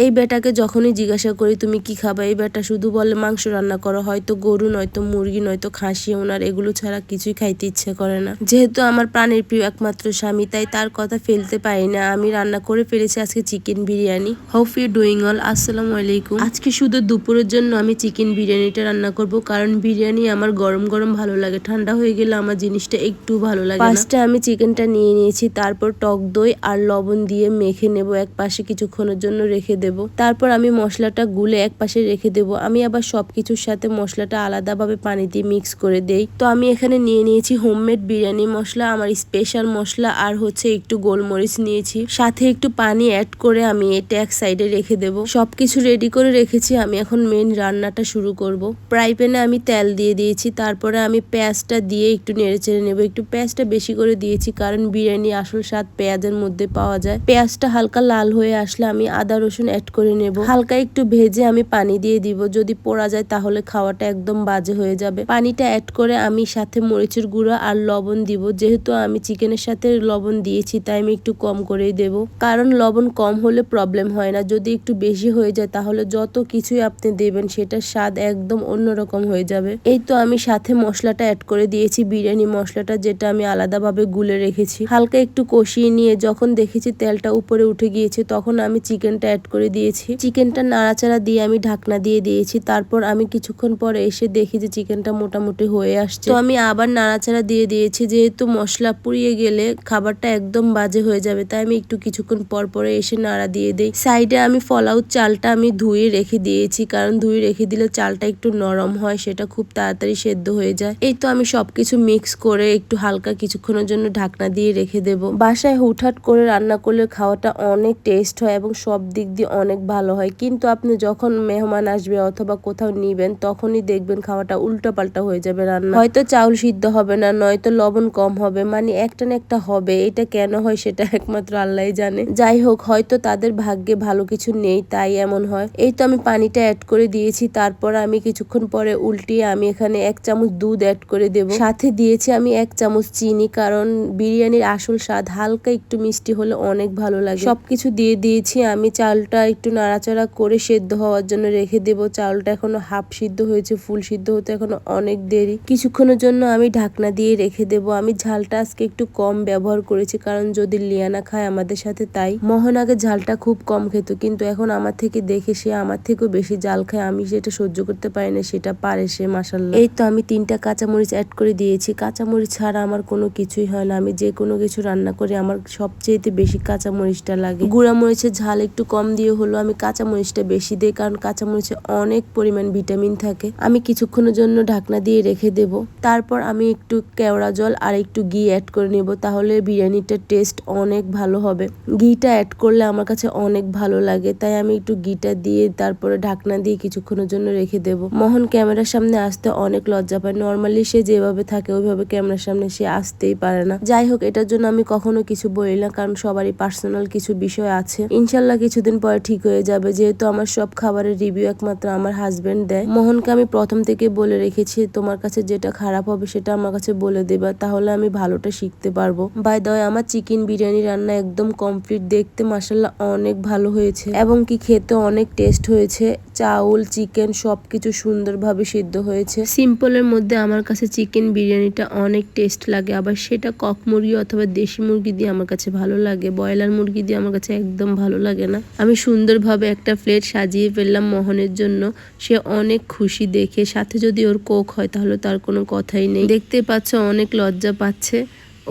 এই বেটাকে যখনই জিজ্ঞাসা করি তুমি কি খাবা, এই বেটা শুধু বলে মাংস রান্না করো, হয়তো গরু নয়তো মুরগি নয়তো খাসি, ওনার এগুলো ছাড়া কিছুই খাইতে ইচ্ছে করে না। যেহেতু আমার প্রাণের প্রিয় একমাত্র স্বামী, তাই তার কথা ফেলতে পারি না। আমি রান্না করে ফেলেছি আজকে chicken biryani. Hope you doing all. আসসালামু আলাইকুম। আজকে শুধু দুপুরের জন্য আমি চিকেন বিরিয়ানিটা রান্না করব, কারণ বিরিয়ানি আমার গরম গরম ভালো লাগে, ঠান্ডা হয়ে গেলে আমার জিনিসটা একটু ভালো লাগে না। ফার্স্টে আমি চিকেনটা নিয়ে নিয়েছি, তারপর টক দই আর লবণ দিয়ে মেখে নেব, এক পাশে কিছুক্ষণের জন্য রেখে দেব। তারপর আমি মশলাটা গুলে এক পাশে রেখে দেব। আমি আবার সবকিছুর সাথে মশলাটা আলাদাভাবে পানি দিয়ে মিক্স করে দেই। তো আমি এখানে নিয়ে নিয়েছি হোমমেড বিরিয়ানি মশলা, আমার স্পেশাল মশলা, আর হচ্ছে একটু গোলমরিচ নিয়েছি, সাথে একটু পানি অ্যাড করে আমি এটা এক সাইডে রেখে দেব। সবকিছু রেডি করে রেখেছি, আমি এখন মেন রান্নাটা শুরু করব। ফ্রাই প্যানে আমি তেল দিয়ে দিয়েছি, তারপরে আমি পেঁয়াজটা দিয়ে একটু নেড়ে চেড়ে নেব। একটু পেঁয়াজটা বেশি করে দিয়েছি, কারণ বিরিয়ানি আসল স্বাদ পেঁয়াজের মধ্যে পাওয়া যায়। পেঁয়াজটা হালকা লাল হয়ে আসলে আমি আদা রসুন অ্যাড করে নেব। হালকা একটু ভেজে আমি পানি দিয়ে দিব, যদি পোড়া যায় তাহলে খাওয়াটা একদম বাজে হয়ে যাবে। পানিটা অ্যাড করে আমি সাথে মরিচের গুঁড়া আর লবণ দিব। যেহেতু আমি চিকেনের সাথে লবণ দিয়েছি, তাই আমি একটু কম করেই দেব, কারণ লবণ কম হলে প্রবলেম হয় না, যদি একটু বেশি হয়ে যায় তাহলে যত কিছুই আপনি দেবেন সেটার স্বাদ একদম অন্যরকম হয়ে যাবে। এই তো আমি সাথে মশলাটা অ্যাড করে দিয়েছি, বিরিয়ানি মশলাটা, যেটা আমি আলাদাভাবে গুলে রেখেছি। হালকা একটু কষিয়ে নিয়ে যখন দেখেছি তেলটা উপরে উঠে গিয়েছে, তখন আমি চিকেনটা অ্যাড করে দিয়েছি। চিকেনটা নাড়াচাড়া দিয়ে আমি ঢাকনা দিয়ে দিয়েছি। তারপর আমি কিছুক্ষণ পরে এসে দেখি যে চিকেনটা মোটামুটি হয়ে আসছে, তো আমি আবার নাড়াচাড়া দিয়ে দিয়েছি। যেহেতু মশলা পুড়িয়ে গেলে খাবারটা একদম বাজে হয়ে যাবে, তাই আমি একটু কিছুক্ষণ পর পরে এসে নাড়া দিয়ে দিই। সাইডে আমি ফলাউট চালটা আমি ধুয়ে রেখে দিয়েছি, কারণ ধুয়ে রেখে দিলে চালটা একটু নরম হয়, সেটা খুব তাড়াতাড়ি সেদ্ধ হয়ে যায়। এই তো আমি সবকিছু মিক্স করে একটু হালকা কিছুক্ষণের জন্য ঢাকনা দিয়ে রেখে দেব। বাসায় হুটহাট করে রান্না করলে খাওয়াটা অনেক টেস্ট হয় এবং সব দিক দিয়ে অনেক ভালো হয়, কিন্তু আপনি যখন মেহমান আসবে অথবা কোথাও নিবেন, তখনই দেখবেন খাওয়াটা উল্টো পাল্টা হয়ে যাবে রান্না। হয়তো চাউল সিদ্ধ হবে না, নয়তো লবণ কম হবে, মানে একটা না একটা হবে। এটা কেন হয় সেটা একমাত্র আল্লাহই জানে। যাই হোক, হয়তো তাদের ভাগ্যে ভালো কিছু নেই, তাই এমন হয়। এই তো আমি পানিটা অ্যাড করে দিয়েছি, তারপর আমি কিছুক্ষণ পরে উল্টিয়ে আমি এখানে 1 চামচ দুধ অ্যাড করে দেব। সাথে দিয়েছি আমি 1 চামচ চিনি, কারণ বিরিয়ানির আসল স্বাদ হালকা একটু মিষ্টি হলে অনেক ভালো লাগে। সবকিছু দিয়ে দিয়েছি। আমি চালটা একটু নাড়াচাড়া করে সেদ্ধ হওয়ার জন্য রেখে দেব। চালটা এখনো হাফ সিদ্ধ হয়েছে, ফুল সিদ্ধ হতে এখনো অনেক দেরি। কিছুক্ষণের জন্য আমি ঢাকনা দিয়ে রেখে দেব। আমি ঝালটা আজকে একটু কম ব্যবহার করেছি, কারণ যদি লিয়ানা খায় আমাদের সাথে, তাই। মোহন আগে ঝালটা খুব কম খেত, কিন্তু এখন আমার থেকে দেখে সে আমার থেকেও বেশি ঝাল খায়। আমি যেটা সহ্য করতে পারি না সেটা পারে সে, মাশাআল্লাহ। এই তো আমি 3টা কাঁচামরিচ অ্যাড করে দিয়েছি। কাঁচামরিচ ছাড়া আমার কোনো কিছুই হয় না। আমি যে কোনো কিছু রান্না করি আমার সবচেয়ে বেশি কাঁচামরিচটা লাগে। গুঁড়া মরিচের ঝাল একটু কম দিয়ে হলো আমি কাঁচামরিচটা বেশি দিই, কারণ কাঁচামরিচে অনেক পরিমাণ ভিটামিন থাকে। আমি কিছুক্ষণের জন্য ঢাকনা দিয়ে রেখে দেব। তারপর আমি একটু কেওড়া জল আর একটু ঘি অ্যাড করে নেব, তাহলে বিরিয়ানিটার টেস্ট অনেক ভালো হবে। ঘিটা অ্যাড করলে আমার কাছে অনেক ভালো লাগে, তাই আমি একটু ঘিটা দিয়ে তারপরে ঢাকনা দিয়ে কিছুক্ষণের জন্য রেখে দেব। মোহন ক্যামেরার সামনে আসতে অনেক লজ্জা পায়। নর্মালি সে যেভাবে থাকে ওইভাবে ক্যামেরার সামনে সে আসতেই পারে না। যাই হোক, এটার জন্য আমি কখনো কিছু বলি না, কারণ সবারই পার্সোনাল কিছু বিষয় আছে। ইনশাল্লাহ কিছুদিন পরে ঠিক হয়ে যাবে, যেহেতু আমার সব খাবারের রিভিউ একমাত্র আমার হাজবেন্ড দেয়। মোহনকে আমি প্রথম থেকে বলে রেখেছি, তোমার কাছে যেটা খারাপ হবে সেটা আমার কাছে বলে দেবা, তাহলে আমি ভালোটা শিখতে পারবো। বাই দ্য ওয়ে, আমার চিকেন বিরিয়ানি রান্না একদম কমপ্লিট। দেখতে মাশাআল্লাহ অনেক ভালো হয়েছে এবং কি খেতে অনেক টেস্ট হয়েছে। চাউল চিকেন সবকিছু সুন্দরভাবে সিদ্ধ হয়েছে। সিম্পলের মধ্যে আমার কাছে চিকেন বিরিয়ানিটা অনেক টেস্ট লাগে, আবার সেটা কক মুরগি অথবা দেশি মুরগি দিয়ে আমার কাছে ভালো লাগে, ব্রয়লার মুরগি দিয়ে আমার কাছে একদম ভালো লাগে না। আমি সুন্দরভাবে একটা প্লেট সাজিয়ে ফেললাম মোহনের জন্য। সে অনেক খুশি দেখে, সাথে যদি ওর কোক হয় তাহলে তার কোনো কথাই নেই। দেখতে পাচ্ছ অনেক লজ্জা পাচ্ছে।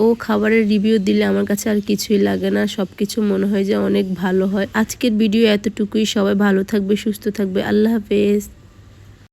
ও খাবারের রিভিউ দিলে আমার কাছে আর কিছুই লাগে না, সবকিছু মনে হয় যে অনেক ভালো হয়। আজকের ভিডিও এতটুকুই। সবাই ভালো থাকবে, সুস্থ থাকবে। আল্লাহ হাফেজ।